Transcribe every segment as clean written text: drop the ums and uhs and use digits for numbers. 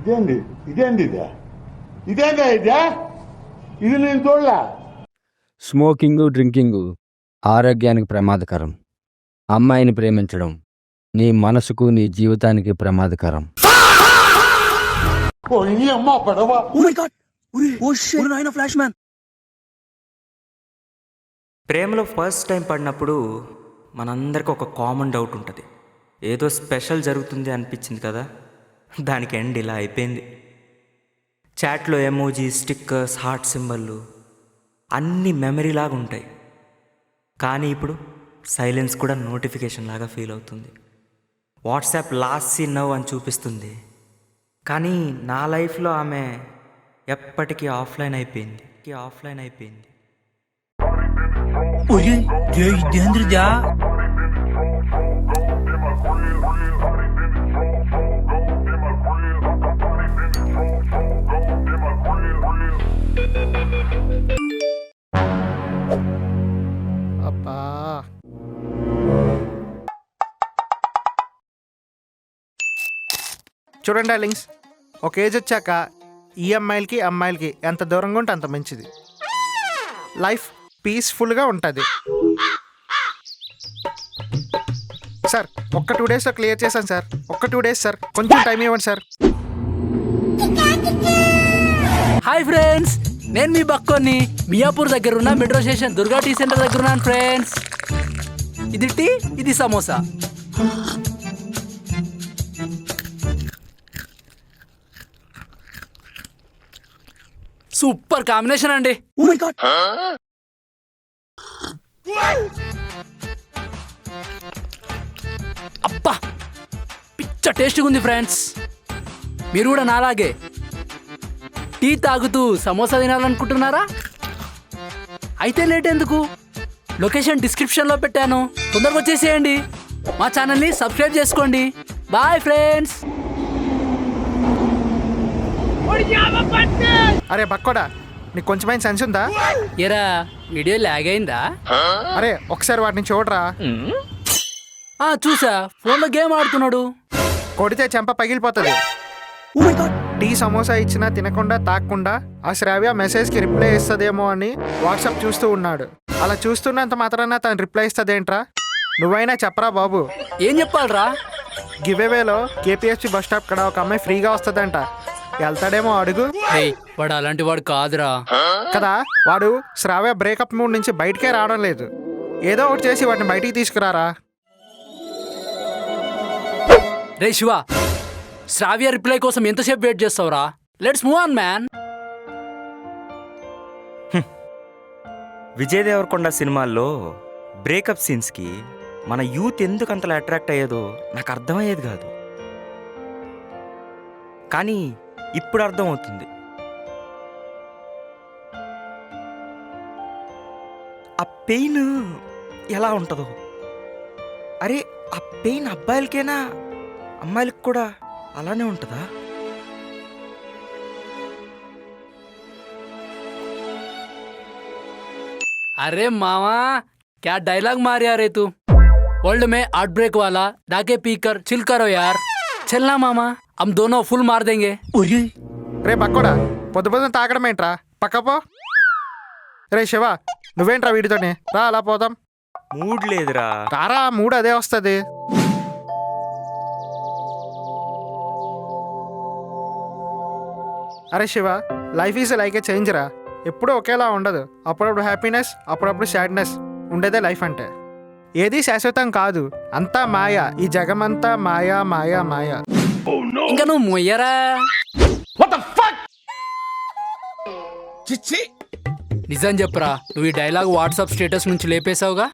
ఇదేంది ఇదేంది ఇదే ఇదేందా ఇదే ఇది నేను చూడలే. స్మోకింగ్, డ్రింకింగ్ ఆరోగ్యానికి ప్రమాదకరం. అమ్మాయిని ప్రేమించడం నీ మనసుకు, నీ జీవితానికి ప్రమాదకరం. పోయి అమ్మ పడవ. ప్రేమలో ఫస్ట్ టైం పడినప్పుడు మనందరికి ఒక కామన్ డౌట్ ఉంటుంది. ఏదో స్పెషల్ జరుగుతుంది అనిపించింది కదా, దానికి ఎండ్ ఇలా అయిపోయింది. చాట్లో ఎమోజీ, స్టిక్కర్స్, హార్ట్ సింబళ్ళు అన్నీ మెమరీలాగా ఉంటాయి. కానీ ఇప్పుడు సైలెన్స్ కూడా నోటిఫికేషన్ లాగా ఫీల్ అవుతుంది. వాట్సాప్ లాస్ట్ సీన్ నవ్ అని చూపిస్తుంది, కానీ నా లైఫ్లో ఆమె ఎప్పటికీ ఆఫ్లైన్ అయిపోయింది. అబ్బా, చూడండి డార్లింగ్స్, ఒక ఏజ్ వచ్చాక ఈ అమ్మాయిలకి ఎంత దూరంగా ఉంటే అంత మంచిది. లైఫ్ పీస్ఫుల్గా ఉంటుంది. సార్ ఒక్క 2 డేస్లో క్లియర్ చేశాను సార్. ఒక్క 2 డేస్ సార్, కొంచెం టైం ఇవ్వండి సార్. హాయ్ ఫ్రెండ్స్, నేను మీ బక్కోని. మియాపూర్ దగ్గర ఉన్న metro station Durga tea centre దగ్గర ఉన్నాను ఫ్రెండ్స్. ఇది టీ, ఇది సమోసా. సూపర్ కాంబినేషన్ అండి. అబ్బా, పిచ్చ టేస్ట్గా ఉంది ఫ్రెండ్స్. మీరు కూడా నాలాగే టీ తాగుతూ సమోసా తినాలనుకుంటున్నారా? అయితే లేట్ ఎందుకు, లొకేషన్ డిస్క్రిప్షన్లో పెట్టాను, తొందరగా వచ్చేసేయండి. మా ఛానల్ని సబ్స్క్రైబ్ చేసుకోండి. Bye friends. అరే బక్కోడా, నీకు కొంచెమైనా సెన్స్ ఉందా? ఎరా, వీడియో లాగ్ అయిందా? అరే ఒకసారి వాటిని చూడరా. చూసా, ఫోన్లో గేమ్ ఆడుతున్నాడు. కొడితే చెంప పగిలిపోతుంది. టీ సమోసా ఇచ్చినా తినకుండా తాగకుండా ఆ శ్రావ్య మెసేజ్కి రిప్లై ఇస్తుందేమో అని వాట్సాప్ చూస్తూ ఉన్నాడు. అలా చూస్తున్నంత మాత్రాన తను రిప్లై ఇస్తుందేంట్రా? నువ్వైనా చెప్పరా బాబు. ఏం చెప్పాలరా? గివేవేలో కేపీఎస్పీ బస్ స్టాప్ కడ ఒక అమ్మాయి ఫ్రీగా వస్తుందంట. వెళ్తాడేమో అడుగు. వాడు అలాంటి వాడు కాదురా. కదా, వాడు శ్రావ్య బ్రేకప్ మూడ్ నుంచి బయటకే రావడం లేదు. ఏదో ఒకటి చేసి వాటిని బయటికి తీసుకురారా. రే శివ, శ్రావ్య రిప్లై కోసం ఎంతసేపు వెయిట్ చేస్తావురా? Let's move on man. Vijay Deverakonda సినిమాల్లో బ్రేకప్ సీన్స్కి మన యూత్ ఎందుకు అంతలా అట్రాక్ట్ అయ్యేదో నాకు అర్థమయ్యేది కాదు. కానీ ఇప్పుడు అర్థమవుతుంది. ఆ పెయిన్ ఎలా ఉంటుందో. అరే, ఆ పెయిన్ అబ్బాయిలకేనా, అమ్మాయిలకు కూడా అలానే ఉంటుందా? अरे मामा, क्या डायलॉग मार यार तू. वर्ल्ड में आउट ब्रेक वाला डाके पी कर चिल करो यार. चलना मामा, हम दोनों फुल मार देंगे. రే బక్కోడా, పొద్దున తాగడం ఏంట్రా? పక్కపో. రే శివ, నువ్వేంట్రా వీడితోనే? రా అలా పోదాం. మూడ్ లేదురా. రారా, మూడు అదే వస్తుంది. అరే Shiva, life is like A change రా. ఎప్పుడూ ఒకేలా ఉండదు. అప్పుడప్పుడు హ్యాపీనెస్, అప్పుడప్పుడు సాడ్నెస్ ఉండేదే లైఫ్ అంటే. ఏది శాశ్వతం కాదు, అంతా మాయ. ఈ జగమంతా మాయా మాయా మాయా. ఇంకా నువ్వు మొయ్యరా. నిజం చెప్పరా, నువ్వు ఈ డైలాగ్ వాట్సాప్ స్టేటస్ నుంచి లేపేశావుగా.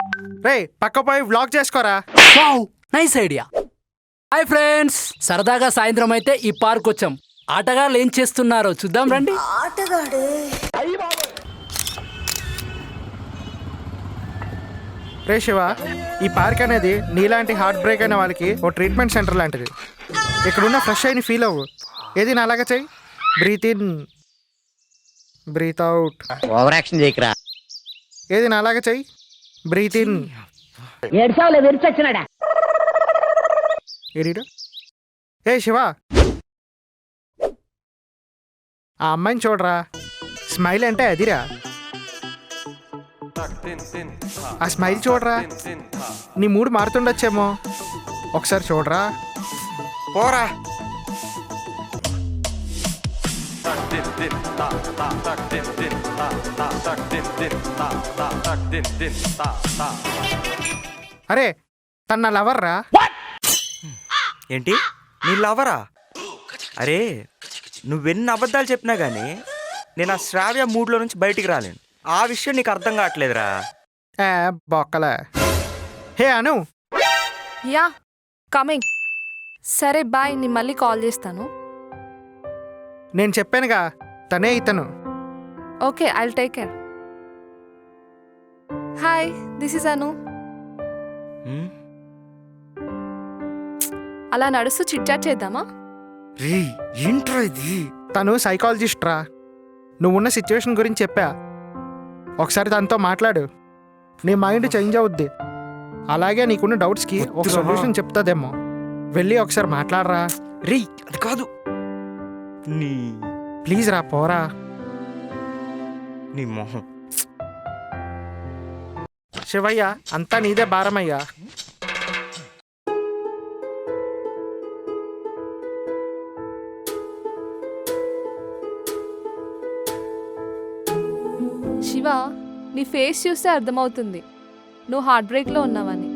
రే పక్కపోయి వ్లాగ్ చేసుకోరా. Nice idea. హాయ్ ఫ్రెండ్స్, సరదాగా సాయంత్రం అయితే ఈ పార్క్ వచ్చాం. ఆటగాళ్ళు ఏం చేస్తున్నారో చూద్దాం రండి. రే శివ, ఈ పార్క్ అనేది నీలాంటి హార్ట్ బ్రేక్ అయిన వాళ్ళకి ఓ ట్రీట్మెంట్ సెంటర్ లాంటిది. ఇక్కడున్న ఫ్రెష్ అయిన ఫీల్ అవ్వు. ఏది నా అలాగా చెయ్యి. Breathe in, breathe out. Over action చేయకరా. ఏది నా అలాగా చెయ్యి. Breathe in. ఏడీడు. ఏ శివ, ఆ అమ్మాయిని చూడరా, స్మైల్ అంటే అదిరా. ఆ స్మైల్ చూడరా, నీ మూడు మారుతుండొచ్చేమో, ఒకసారి చూడరా. పోరా. అరే తన నా లవర్రా. ఏంటి నీ లవరా? అరే నువ్వెన్ని అబద్ధాలు చెప్పినా కానీ నేను ఆ శ్రావ్య మూడ్లో నుంచి బయటికి రాలేను. ఆ విషయం నీకు అర్థం కావట్లేదురా. బొక్కలే. Hey Anu, ya coming. సరే బాయ్, నేను మళ్ళీ కాల్ చేస్తాను. నేను చెప్పానుగా తనే ఇతను. Okay, I'll take care. Hi, this is Anu. Hmm? అలా నడుస్తూ చిట్ చాట్ చేద్దామా? రే ఏంట్రా ఇది? తను సైకాలజిస్ట్ రా. నువ్వున్న సిచ్యువేషన్ గురించి చెప్పా, ఒకసారి తనతో మాట్లాడు, నీ మైండ్ చేంజ్ అవుద్ది. అలాగే నీకున్న డౌట్స్కి ఒక వద్దురా. సొల్యూషన్ చెప్తాదేమో. వెళ్ళి ఒకసారి మాట్లాడరా. రే అది కాదు. నీ ప్లీజ్ రా, పోరా. నీ మొహం. శివయ్య, అంతా నీదే భారమయ్యా. శివ, నీ ఫేస్ చూస్తే అర్థమవుతుంది నువ్వు హార్ట్ బ్రేక్లో ఉన్నావని.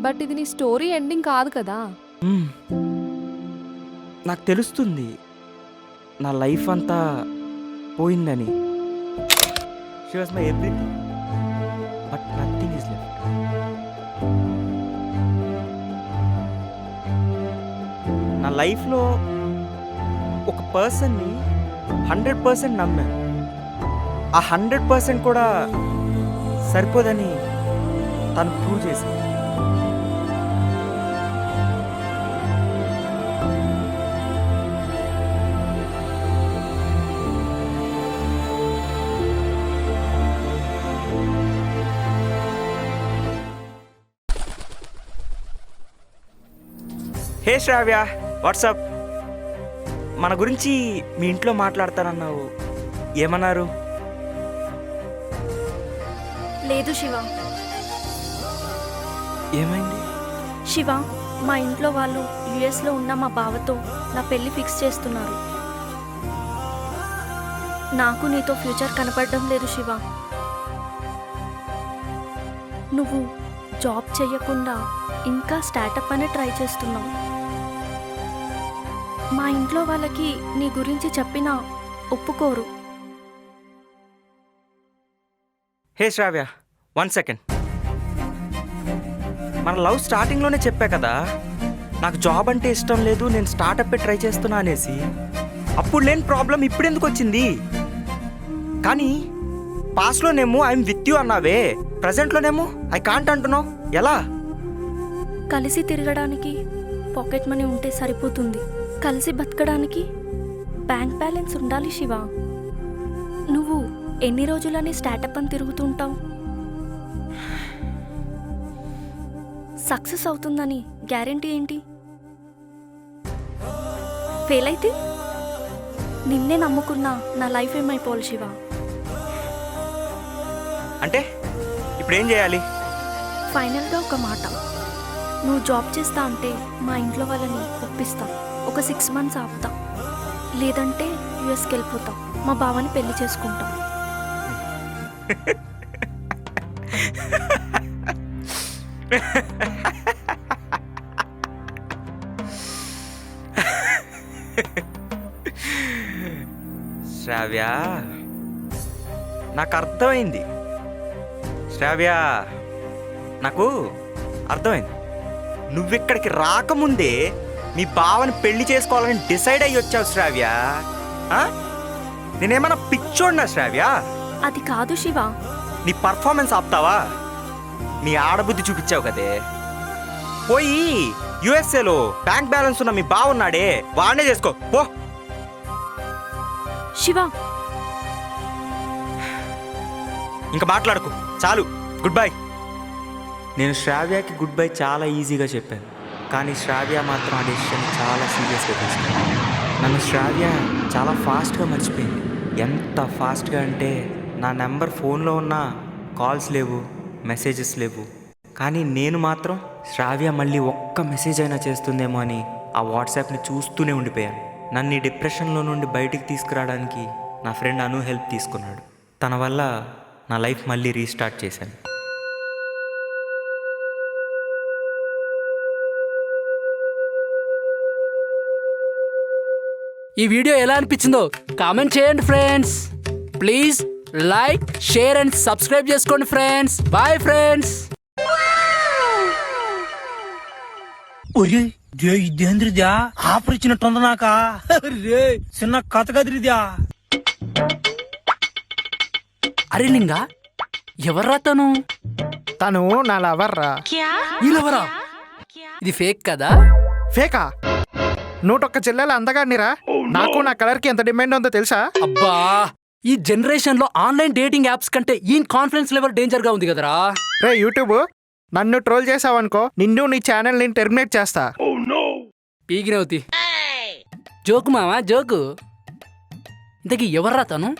బట్ ఇది నీ స్టోరీ ఎండింగ్ కాదు కదా. మ్మ్. నాకు తెలుస్తుంది నా లైఫ్ అంతా పోయిందని. She was my everything but nothing is left. నా లైఫ్లో ఒక పర్సన్ని 100% నమ్మాను. ఆ 100% కూడా సరిపోదని తను ప్రూవ్ చేసింది. హే శ్రావ్య, వాట్సాప్? మన గురించి మీ ఇంట్లో మాట్లాడతానన్నావు, ఏమన్నారు? లేదు శివ. ఏమైంది? శివ, మా ఇంట్లో వాళ్ళు యుఎస్లో ఉన్న మా బావతో నా పెళ్లి ఫిక్స్ చేస్తున్నారు. నాకు నీతో ఫ్యూచర్ కనపడడం లేదు శివ. నువ్వు జాబ్ చెయ్యకుండా ఇంకా స్టార్టప్ అనే ట్రై చేస్తున్నావు. మా ఇంట్లో వాళ్ళకి నీ గురించి చెప్పినా ఒప్పుకోరు. హే శ్రావ్య, 1 సెకండ్. మన లవ్ స్టార్టింగ్లోనే చెప్పా కదా నాకు జాబ్ అంటే ఇష్టం లేదు, నేను స్టార్టప్ ట్రై చేస్తున్నా అనేసి. అప్పుడు లేని ప్రాబ్లం ఇప్పుడు ఎందుకు వచ్చింది? కానీ పాస్ట్లోనేమో ఐఎమ్ విత్ యూ అన్నావే, ప్రజెంట్లోనేమో ఐ కాంట్ అంటున్నావు, ఎలా? కలిసి తిరగడానికి పాకెట్ మనీ ఉంటే సరిపోతుంది, కలిసి బతకడానికి బ్యాంక్ బ్యాలెన్స్ ఉండాలి శివ. నువ్వు ఎన్ని రోజులని స్టార్టప్ అని తిరుగుతుంటావు? సక్సెస్ అవుతుందని గ్యారెంటీ ఏంటి? ఫెయిల్ అయితే నిన్నే నమ్ముకున్నా నా లైఫ్ ఏమైపోవాలి శివ. అంటే ఇప్పుడు ఏం చేయాలి? ఫైనల్గా ఒక మాట, నువ్వు జాబ్ చేస్తా అంటే మా ఇంట్లో వాళ్ళని ఒప్పిస్తా. ఒక 6 months ఆపుతా, లేదంటే యుఎస్కి వెళ్ళిపోతాం, మా బావని పెళ్లి చేసుకుంటాం. శ్రావ్య, నాకు అర్థమైంది. శ్రావ్య, నాకు అర్థమైంది. నువ్విక్కడికి రాకముందే మీ బావని పెళ్లి చేసుకోవాలని డిసైడ్ అయ్యి వచ్చావు శ్రావ్య. ఆ? నేనేమన్నా పిచ్చోడినా శ్రావ్య? అది కాదు శివ. నీ పర్ఫార్మెన్స్ ఆపుతావా? నీ ఆడబుద్ధి చూపించావు కదే. పోయి యుఎస్ఏలో బ్యాంక్ బ్యాలెన్స్ ఉన్న మీ బావున్నాడే, వాడినే చేసుకో పో. శివ, ఇంకా మాట్లాడకు, చాలు, గుడ్ బై. నేను శ్రావ్యకి గుడ్ బై చాలా ఈజీగా చెప్పాను, కానీ శ్రావ్య మాత్రం ఆ డెసిషన్ చాలా సీరియస్గా తీసుకుంది. నన్ను శ్రావ్య చాలా ఫాస్ట్గా మర్చిపోయింది. ఎంత ఫాస్ట్గా అంటే నా నెంబర్ ఫోన్లో ఉన్న కాల్స్ లేవు, మెసేజెస్ లేవు. కానీ నేను మాత్రం శ్రావ్య మళ్ళీ ఒక్క మెసేజ్ అయినా చేస్తుందేమో అని ఆ వాట్సాప్ని చూస్తూనే ఉండిపోయాను. నన్ను ఈ డిప్రెషన్లో నుండి బయటికి తీసుకురావడానికి నా ఫ్రెండ్ అను హెల్ప్ తీసుకున్నాడు. తన వల్ల నా లైఫ్ మళ్ళీ రీస్టార్ట్ చేశాను. ఈ వీడియో ఎలా అనిపించిందో కామెంట్ చేయండి friends. Please like, share and subscribe చేసుకోండి ఫ్రెండ్స్. Bye friends. ఇదేంద్రిద్యా ఆఫర్ ఇచ్చినట్టుంది నాకా రే చిన్న కథ కదిరిద్యా. అరే లింగా, ఎవర్రా తను? తను నా లవర్రా. వీళ్ళెవరా? ఇది ఫేక్ కదా? ఫేకా? 101 చెల్లెల అందగాడినిరా. నాకు నా కలర్కి ఎంత డిమాండ్ ఉందో తెలుసా? అబ్బా, ఈ జనరేషన్ లో ఆన్లైన్ డేటింగ్ యాప్స్ కంటే ఈ కాన్ఫిడెన్స్ లెవెల్ డేంజర్ గా ఉంది కదరా. రే యూట్యూబ్, నన్ను ట్రోల్ చేసావనుకో నిన్ను నీ ఛానల్ ని టెర్మినేట్ చేస్తా. పీగినవుతి. జోకు మావా జోకు. ఇంతకీ ఎవర్రా తను?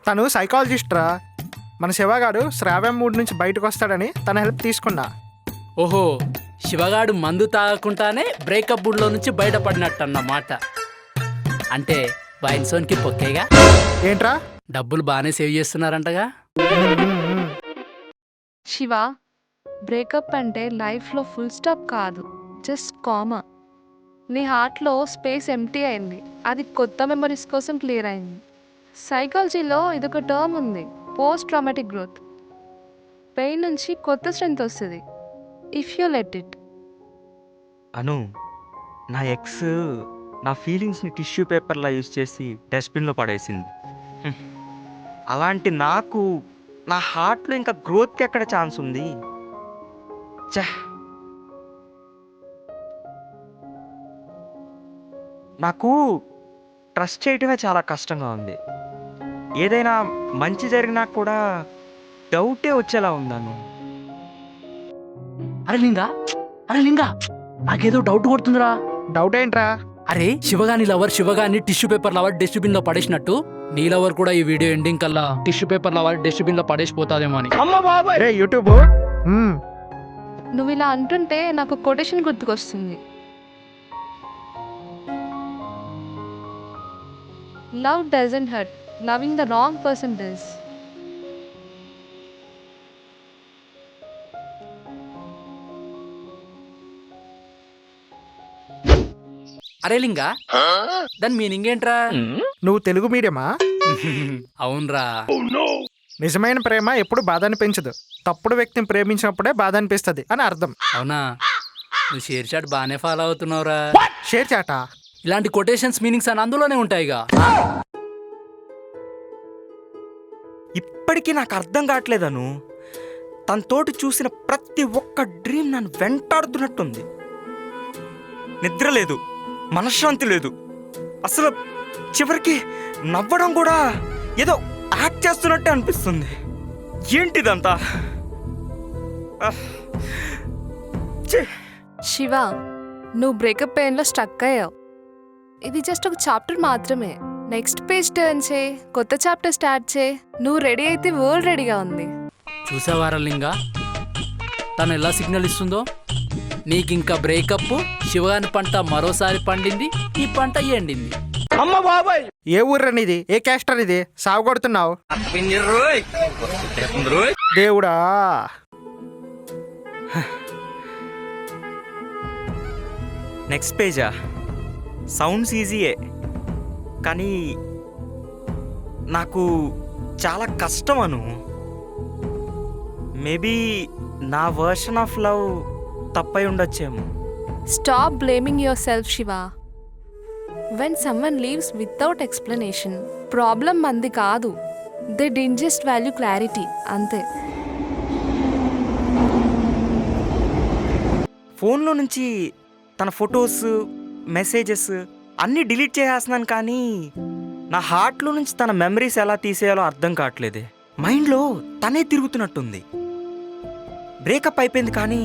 తను సైకాలజిస్ట్ రా. మన శివగాడు శ్రావ్యం మూడ్ నుంచి బయటకు వస్తాడని తన హెల్ప్ తీసుకున్నా. ఓహో, శివగాడు మందు తాగకుండానే బ్రేకప్ బుడ్లో నుంచి బయటపడినట్టు అన్నమాట. అంటే వైన్ సోన్కి పొక్కేగా. ఏంట్రా? డబ్బులు బాగానే సేవ్ చేస్తున్నారంటగా. శివ, బ్రేకప్ అంటే లైఫ్లో ఫుల్ స్టాప్ కాదు, జస్ట్ కామా. నీ హార్ట్లో స్పేస్ ఎంటీ అయింది, అది కొత్త మెమరీస్ కోసం క్లియర్ అయింది. సైకాలజీలో ఇదొక టర్మ్ ఉంది, పోస్ట్ ట్రామాటిక్ గ్రోత్. పెయిన్ నుంచి కొత్త స్ట్రెంగ్త్ వస్తుంది ఇఫ్ యూ లెట్ ఇట్. అను, నా ఎక్స్ నా ఫీలింగ్స్ని టిష్యూ పేపర్లా యూజ్ చేసి డస్ట్బిన్లో పడేసింది. అలాంటి నాకు నా హార్ట్లో ఇంకా గ్రోత్కి ఎక్కడ ఛాన్స్ ఉంది? నాకు ట్రస్ట్ చేయటమే చాలా కష్టంగా ఉంది. ఏదైనా మంచి జరిగినా కూడా డౌటే వచ్చేలా ఉందాను. అరే లింగా, నాకేదో డౌట్ కొడుతుందిరా. డౌట్ ఏంట్రా? అరే, శివగాని లవర్ శివగాని టిష్యూ పేపర్ లవర్ డస్ట్బిన్ లో పడేసినట్టు నీ లవర్ కూడా ఈ వీడియో ఎండింగ్ కల్లా టిష్యూ పేపర్ లవర్ డస్ట్బిన్ లో పడేసిపోతాదేమో అని. రే యూట్యూబ్, నువ్వు ఇలా అంటుంటే నాకు కొటేషన్ గుర్తుకొస్తుంది. Love doesn't hurt, loving the wrong person does. అరే లింగా, దాని మీనింగ్ ఏంట్రా? నువ్వు తెలుగు మీడియమా? అవునరా. నిజమైన ప్రేమ ఎప్పుడు బాధని పెంచదు, తప్పుడు వ్యక్తిని ప్రేమించినప్పుడే బాధ అనిపిస్తుంది అని అర్థం. అవునా? నువ్వు షేర్ చాట్ బాగానే ఫాలో అవుతున్నావురా. షేర్ చాటా? ఇలాంటి కొటేషన్స్ మీనింగ్స్ అని అందులోనే ఉంటాయిగా. ఇప్పటికీ నాకు అర్థం కావట్లేదను. తనతోటి చూసిన ప్రతి ఒక్క డ్రీమ్ నన్ను వెంటాడుతున్నట్టుంది. నిద్ర లేదు, మనశ్శాంతి లేదు. అసలు చివరికి నవ్వడం కూడా ఏదో యాక్ట్ చేస్తున్నట్టే అనిపిస్తుంది. ఏంటిదంతా? శివ, నువ్వు బ్రేకప్ పెయిన్లో స్ట్రక్ అయ్యావు. ఇది జస్ట్ ఒక చాప్టర్ మాత్రమే. నెక్స్ట్ పేజ్ టర్న్ చేయి, కొత్త చాప్టర్ స్టార్ట్ చేయి. నువ్వు రెడీ అయితే వరల్డ్ రెడీగా ఉంది. చూసావారా లింగా, తను ఎలా సిగ్నల్ ఇస్తుందో? నీకింకా బ్రేకప్, శివగాని పంట మరోసారి పండింది, ఈ పంట ఎండింది. ఏ ఊర్రనిది? ఏ క్యాస్ట్ అనేది? సాగు కొడుతున్నావు దేవుడా. నెక్స్ట్ పేజా? సౌండ్స్ ఈజీయే, కానీ నాకు చాలా కష్టం అను. మేబీ నా వర్షన్ ఆఫ్ లవ్ తప్పై ఉండొచ్చేమో. Stop blaming your self Shiva. When someone leaves without explanation, problem మంది కాదు, they did just value clarity, అంతే. ఫోన్లో నుంచి తన ఫొటోస్, మెసేజెస్ అన్నీ డిలీట్ చేసేస్తున్నాను, కానీ నా హార్ట్లో నుంచి తన మెమరీస్ ఎలా తీసేయాలో అర్థం కావట్లేదే. మైండ్లో తనే తిరుగుతున్నట్టుంది. బ్రేకప్ అయిపోయింది, కానీ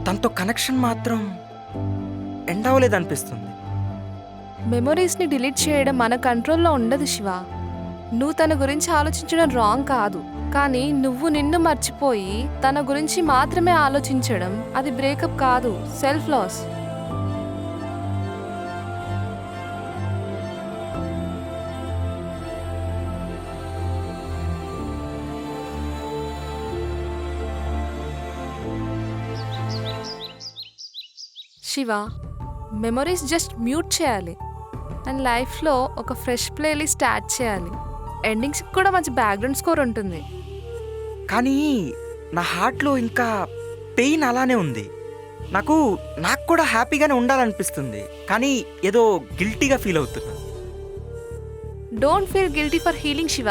తనతో కనెక్షన్ మాత్రం ఎండ్ అవ్వలేదనిపిస్తుంది. మెమొరీస్ని డిలీట్ చేయడం మన కంట్రోల్లో ఉండదు శివ. నువ్వు తన గురించి ఆలోచించడం రాంగ్ కాదు, కానీ నువ్వు నిన్ను మర్చిపోయి తన గురించి మాత్రమే ఆలోచించడం అది బ్రేకప్ కాదు, self loss. Shiva, memories just mute చేయాలి అండ్ లైఫ్లో ఒక ఫ్రెష్ ప్లేలిస్ట్ యాడ్ చేయాలి. ఎండింగ్స్కి కూడా మంచి బ్యాక్గ్రౌండ్ స్కోర్ ఉంటుంది. కానీ నా హార్ట్లో ఇంకా పెయిన్ అలానే ఉంది. నాకు కూడా హ్యాపీగానే ఉండాలనిపిస్తుంది, కానీ ఏదో గిల్టీగా ఫీల్ అవుతున్నా. Don't feel guilty for healing Shiva.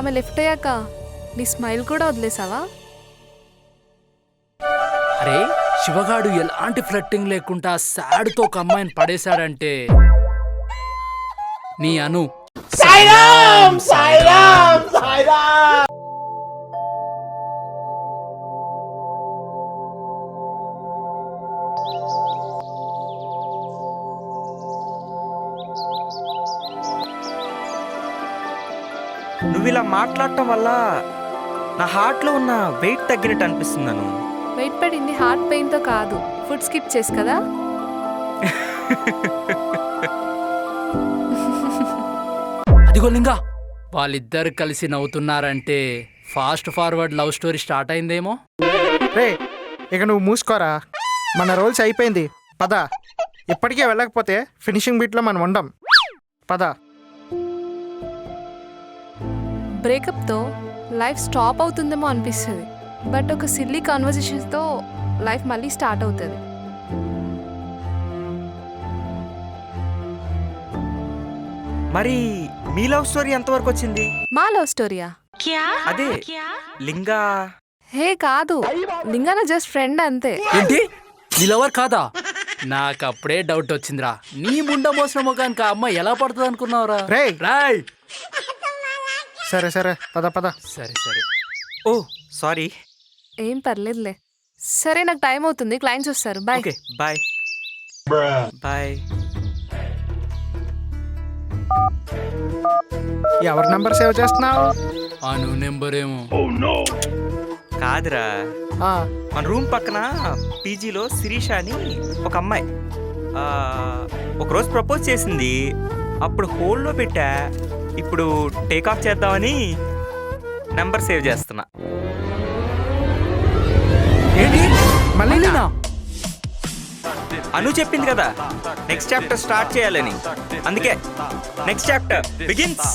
ఆమె లెఫ్ట్ అయ్యాక నీ స్మైల్ కూడా వదిలేసావా? అరే శివగాడు ఎలాంటి ఫ్లట్టింగ్ లేకుండా సాడ్తో ఒక అమ్మాయిని పడేశాడంటే నీ అను నువ్వు ఇలా మాట్లాడటం వల్ల నా హార్ట్లో ఉన్న వెయిట్ తగ్గినట్టు అనిపిస్తున్నాను. వెయిట్ పడింది హార్ట్ పెయిన్తో కాదు, ఫుడ్ స్కిప్ చేసి కదా. అదిగో లింగా, వాళ్ళిద్దరు కలిసి నవ్వుతున్నారంటే fast forward love story start అయిందేమో. రే ఇక నువ్వు మూసుకోరా, మన రోల్స్ అయిపోయింది, పద. ఇప్పటికే వెళ్ళకపోతే ఫినిషింగ్ బీట్లో మనం ఉండం, పద. బ్రేకప్తో లైఫ్ స్టాప్ అవుతుందేమో అనిపిస్తుంది, బట్ ఒక సిల్లీ కాన్వర్జేషన్స్తో లైఫ్ మళ్ళీ స్టార్ట్ అవుతుంది. మరి మీ లవ్ స్టోరీ ఎంతవరకు వచ్చింది? మా లవ్ స్టోరీయా? అదే లింగా. హే కాదు, లింగాన జస్ట్ ఫ్రెండ్ అంతే. ఏంటి నీ లవర్ కాదా? నాకు అప్పుడే డౌట్ వచ్చిందిరా. నీ ముండ మోసిన ముఖానికి ఆ అమ్మాయి ఎలా పడుతుంది అనుకున్నావురా? రేయ్. రాయ్. సరే సరే పద పద. సరే సరే. ఓ సారీ. ఏం పర్లేదులే. సరే నాకు టైం అవుతుంది, క్లయింట్స్ వస్తారు. బాయ్. Okay bye bye. ఎవరి నెంబర్ సేవ్ చేస్తున్నావు? అను నెంబర్ ఏమో. కాదురా, ఆ, మన రూమ్ పక్కన పీజీలో శిరీష అని ఒక అమ్మాయి ఒకరోజు ప్రపోజ్ చేసింది. అప్పుడు హోల్డ్లో పెట్టా, ఇప్పుడు టేక్ ఆఫ్ చేద్దామని నెంబర్ సేవ్ చేస్తున్నా. ఏంటి మళ్ళీ మళ్ళీనా? అను చెప్పింది కదా నెక్స్ట్ చాప్టర్ స్టార్ట్ చేయాలని, అందుకే నెక్స్ట్ చాప్టర్ బిగిన్స్.